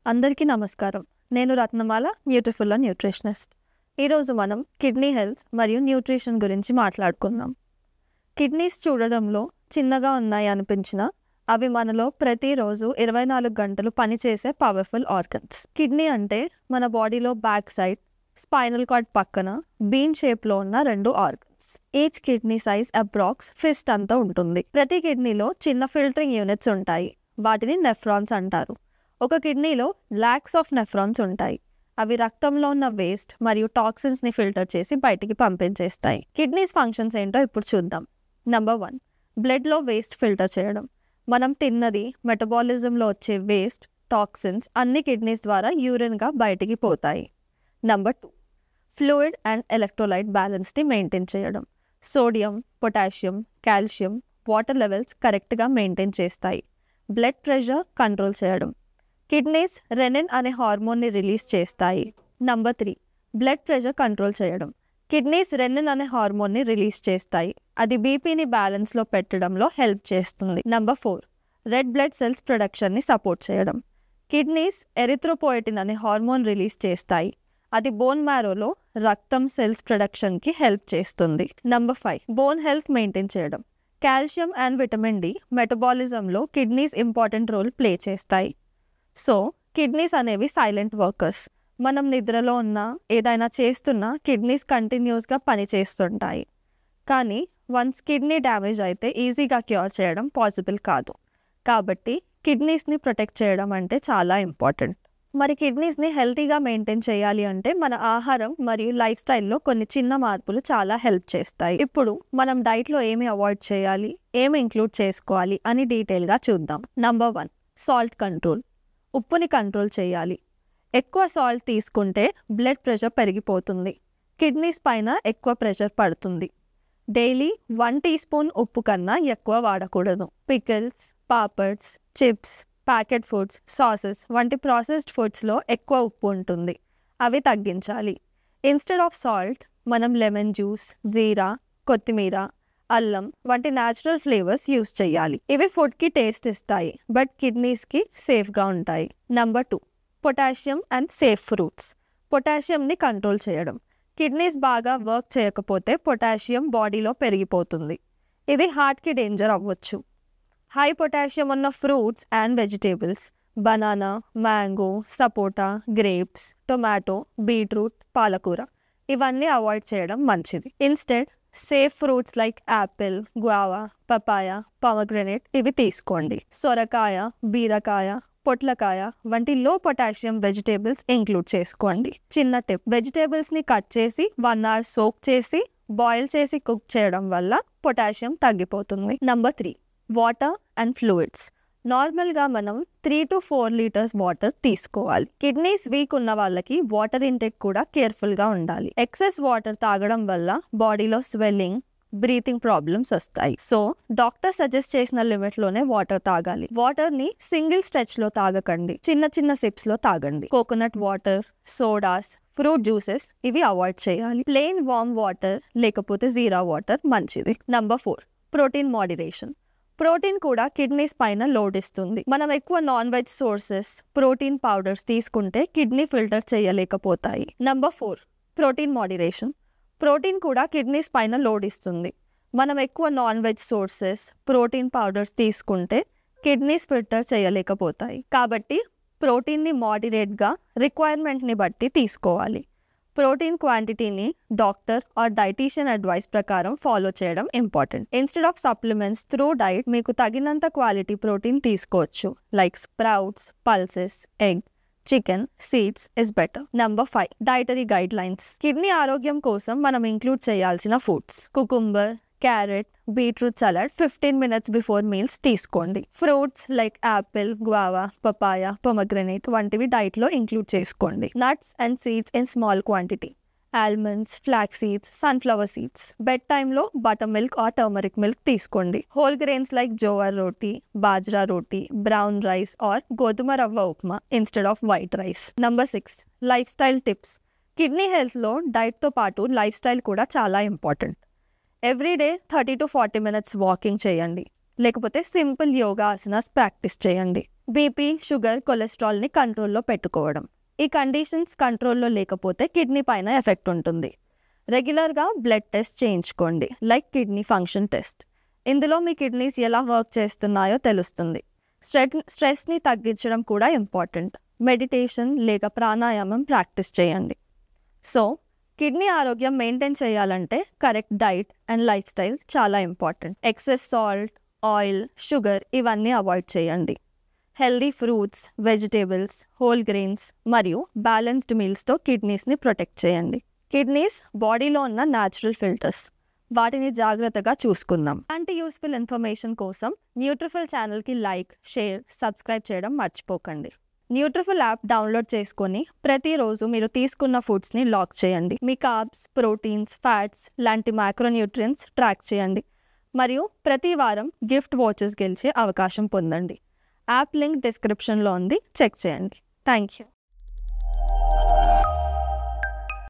అందరికీ నమస్కారం. నేను రత్నమాల, న్యూట్రిఫుల్ న్యూట్రిషనిస్ట్. ఈరోజు మనం కిడ్నీ హెల్త్ మరియు న్యూట్రిషన్ గురించి మాట్లాడుకుందాం. కిడ్నీస్ చూడడంలో చిన్నగా ఉన్నాయి అనిపించినా అవి మనలో ప్రతిరోజు 24 గంటలు పనిచేసే పవర్ఫుల్ ఆర్గన్స్. కిడ్నీ అంటే మన బాడీలో బ్యాక్ సైడ్ స్పైనల్ కార్డ్ పక్కన బీన్ షేప్లో ఉన్న 2 organs. Each kidney size approx fist అంతా ఉంటుంది. ప్రతి కిడ్నీలో చిన్న ఫిల్టరింగ్ యూనిట్స్ ఉంటాయి. వాటిని నెఫ్రాన్స్ అంటారు. ఒక కిడ్నీలో లాక్స్ ఆఫ్ నెఫ్రాన్స్ ఉంటాయి. అవి రక్తంలో ఉన్న వేస్ట్ మరియు టాక్సిన్స్ని ఫిల్టర్ చేసి బయటికి పంపించేస్తాయి. కిడ్నీస్ ఫంక్షన్స్ ఏంటో ఇప్పుడు చూద్దాం. నంబర్ 1, బ్లడ్లో వేస్ట్ ఫిల్టర్ చేయడం. మనం తిన్నది, మెటబాలిజంలో వచ్చే వేస్ట్, టాక్సిన్స్ అన్ని కిడ్నీస్ ద్వారా యూరిన్గా బయటికి పోతాయి. నంబర్ 2, ఫ్లూయిడ్ అండ్ ఎలక్ట్రోలైట్ బ్యాలెన్స్ని మెయింటైన్ చేయడం. Sodium, potassium, calcium, water levels కరెక్ట్గా మెయింటైన్ చేస్తాయి. బ్లడ్ ప్రెషర్ కంట్రోల్ చేయడం. కిడ్నీస్ రెనిన్ అనే హార్మోన్ని రిలీజ్ చేస్తాయి. నంబర్ 3, బ్లడ్ ప్రెషర్ కంట్రోల్ చేయడం. కిడ్నీస్ రెనిన్ అనే హార్మోన్ని రిలీజ్ చేస్తాయి. అది బీపీని బ్యాలెన్స్లో పెట్టడంలో హెల్ప్ చేస్తుంది. నంబర్ 4, రెడ్ బ్లడ్ సెల్స్ ప్రొడక్షన్ని సపోర్ట్ చేయడం. కిడ్నీస్ ఎరిథ్రోపోయిటిన్ అనే హార్మోన్ రిలీజ్ చేస్తాయి. అది బోన్ మ్యారోలో రక్తం సెల్స్ ప్రొడక్షన్కి హెల్ప్ చేస్తుంది. నంబర్ 5, బోన్ హెల్త్ మెయింటైన్ చేయడం. కాల్షియం అండ్ విటమిన్ డి మెటబాలిజంలో కిడ్నీస్ ఇంపార్టెంట్ రోల్ ప్లే చేస్తాయి. సో కిడ్నీస్ అనేవి సైలెంట్ వర్కర్స్. మనం నిద్రలో ఉన్నా, ఏదైనా చేస్తున్నా కిడ్నీస్ కంటిన్యూస్గా పనిచేస్తుంటాయి. కానీ వన్స్ కిడ్నీ డ్యామేజ్ అయితే ఈజీగా క్యూర్ చేయడం పాసిబుల్ కాదు. కాబట్టి కిడ్నీస్ని ప్రొటెక్ట్ చేయడం అంటే చాలా ఇంపార్టెంట్. మరి కిడ్నీస్ని హెల్తీగా మెయింటైన్ చేయాలి అంటే మన ఆహారం మరియు లైఫ్ స్టైల్లో కొన్ని చిన్న మార్పులు చాలా హెల్ప్ చేస్తాయి. ఇప్పుడు మనం డైట్లో ఏమి అవాయిడ్ చేయాలి, ఏమి ఇంక్లూడ్ చేసుకోవాలి అని డీటెయిల్గా చూద్దాం. Number 1, salt control. ఉప్పుని కంట్రోల్ చేయాలి. ఎక్కువ సాల్ట్ తీసుకుంటే బ్లడ్ ప్రెషర్ పెరిగిపోతుంది. కిడ్నీస్ పైన ఎక్కువ ప్రెషర్ పడుతుంది. డైలీ 1 టీ స్పూన్ ఉప్పు కన్నా ఎక్కువ వాడకూడదు. Pickles, papads, chips, packet foods, sauces వంటి ప్రాసెస్డ్ ఫుడ్స్లో ఎక్కువ ఉప్పు ఉంటుంది. అవి తగ్గించాలి. ఇన్స్టెడ్ ఆఫ్ సాల్ట్ మనం లెమన్ జ్యూస్, జీరా, కొత్తిమీర, అల్లం వంటి న్యాచురల్ ఫ్లేవర్స్ యూస్ చేయాలి. ఇవి ఫుడ్కి టేస్ట్ ఇస్తాయి, బట్ కిడ్నీస్కి సేఫ్గా ఉంటాయి. Number 2, potassium and safe fruits. పొటాషియంని కంట్రోల్ చేయడం. కిడ్నీస్ బాగా వర్క్ చేయకపోతే పొటాషియం బాడీలో పెరిగిపోతుంది. ఇది హార్ట్కి డేంజర్ అవ్వచ్చు. హై పొటాషియం ఉన్న fruits and vegetables, banana, mango, sapota, grapes, tomato, beetroot, పాలకూర ఇవన్నీ అవాయిడ్ చేయడం మంచిది. Instead safe fruits like apple, guava, papaya, pomegranate ఇవి తీసుకోండి. సొరకాయ, బీరకాయ, పొట్లకాయ వంటి లో పొటాషియం వెజిటేబుల్స్ ఇంక్లూడ్ చేసుకోండి. చిన్న టిప్, వెజిటేబుల్స్ని కట్ చేసి 1 hour సోక్ చేసి బాయిల్ చేసి కుక్ చేయడం వల్ల పొటాషియం తగ్గిపోతుంది. Number 3, water and fluids. నార్మల్గా మనం 3 to 4 లీటర్స్ వాటర్ తీసుకోవాలి. కిడ్నీస్ వీక్ ఉన్న వాళ్ళకి వాటర్ ఇంటేక్ కూడా కేర్ఫుల్గా ఉండాలి. ఎక్సెస్ వాటర్ తాగడం వల్ల బాడీలో స్వెల్లింగ్, బ్రీతింగ్ ప్రాబ్లమ్స్ వస్తాయి. సో డాక్టర్ సజెస్ట్ చేసిన లిమిట్లోనే వాటర్ తాగాలి. వాటర్ని సింగిల్ స్ట్రెచ్లో తాగకండి, చిన్న చిన్న సిప్స్లో తాగండి. Coconut water, sodas, fruit juices ఇవి అవాయిడ్ చేయాలి. ప్లెయిన్ వార్మ్ వాటర్ లేకపోతే జీరా వాటర్ మంచిది. Number 4, protein moderation. ప్రోటీన్ కూడా కిడ్నీస్ పైన లోడ్ ఇస్తుంది. మనం ఎక్కువ non veg sources, protein powders తీసుకుంటే కిడ్నీ ఫిల్టర్ చేయలేకపోతాయి. Number 4, protein moderation. ప్రోటీన్ కూడా కిడ్నీస్ పైన లోడ్ ఇస్తుంది. మనం ఎక్కువ non veg sources, protein powders తీసుకుంటే కిడ్నీస్ ఫిల్టర్ చేయలేకపోతాయి. కాబట్టి ప్రోటీన్ని మోడరేట్గా రిక్వైర్మెంట్ని బట్టి తీసుకోవాలి. ప్రోటీన్ క్వాంటిటీని డాక్టర్ ఆర్ డైటీషియన్ అడ్వైస్ ప్రకారం ఫాలో చేయడం important. Instead of supplements, through diet మీకు తగినంత క్వాలిటీ ప్రోటీన్ తీసుకోవచ్చు. Like sprouts, pulses, egg, chicken, seeds is better. Number 5, dietary guidelines. Kidney ఆరోగ్యం కోసం మనం ఇంక్లూడ్ చేయాల్సిన foods. Cucumber, carrot, beetroot salad 15 minutes before meals తీసుకోండి. Fruits like apple, guava, papaya, pomegranate వంటివి డైట్లో ఇంక్లూడ్ చేసుకోండి. Nuts and seeds in small quantity. Almonds, flax seeds, sunflower seeds. Bed టైంలో butter milk or turmeric milk తీసుకోండి. Whole grains like jowar roti, bajra roti, brown rice or godhuma rava upma instead of white rice. Number 6, lifestyle tips. Kidney హెల్త్లో డైట్తో పాటు lifestyle కూడా చాలా important. Everyday 30 to 40 minutes walking చేయండి. లేకపోతే simple yoga asanas practice చేయండి. బీపీ, షుగర్, కొలెస్ట్రాల్ని కంట్రోల్లో పెట్టుకోవడం. ఈ కండిషన్స్ కంట్రోల్లో లేకపోతే కిడ్నీ పైన ఎఫెక్ట్ ఉంటుంది. రెగ్యులర్గా బ్లడ్ టెస్ట్ చేయించుకోండి, లైక్ కిడ్నీ ఫంక్షన్ టెస్ట్. ఇందులో మీ కిడ్నీస్ ఎలా వర్క్ చేస్తున్నాయో తెలుస్తుంది. స్ట్రెస్ని తగ్గించడం కూడా ఇంపార్టెంట్. మెడిటేషన్ లేక ప్రాణాయామం ప్రాక్టీస్ చేయండి. సో కిడ్నీ ఆరోగ్యం మెయింటైన్ చేయాలంటే correct diet and lifestyle చాలా important. Excess salt, oil, sugar ఇవన్నీ అవాయిడ్ చేయండి. Healthy fruits, vegetables, whole grains మరియు బ్యాలెన్స్డ్ మీల్స్తో కిడ్నీస్ని ప్రొటెక్ట్ చేయండి. కిడ్నీస్ బాడీలో ఉన్న న్యాచురల్ ఫిల్టర్స్, వాటిని జాగ్రత్తగా చూసుకుందాం. ఇలాంటి యూస్ఫుల్ ఇన్ఫర్మేషన్ కోసం న్యూట్రిఫిల్ ఛానల్కి లైక్, షేర్, సబ్స్క్రైబ్ చేయడం మర్చిపోకండి. న్యూట్రిఫిల్ యాప్ డౌన్లోడ్ చేసుకొని ప్రతిరోజు మీరు తీసుకున్న ఫుడ్స్ని లాక్ చేయండి. మీ కార్బ్స్, ప్రోటీన్స్, ఫ్యాట్స్ లాంటి మైక్రోన్యూట్రియన్స్ ట్రాక్ చేయండి మరియు ప్రతి వారం గిఫ్ట్ వాచెస్ గెలిచే అవకాశం పొందండి. యాప్ లింక్ డిస్క్రిప్షన్లో ఉంది, చెక్ చేయండి. Thank you.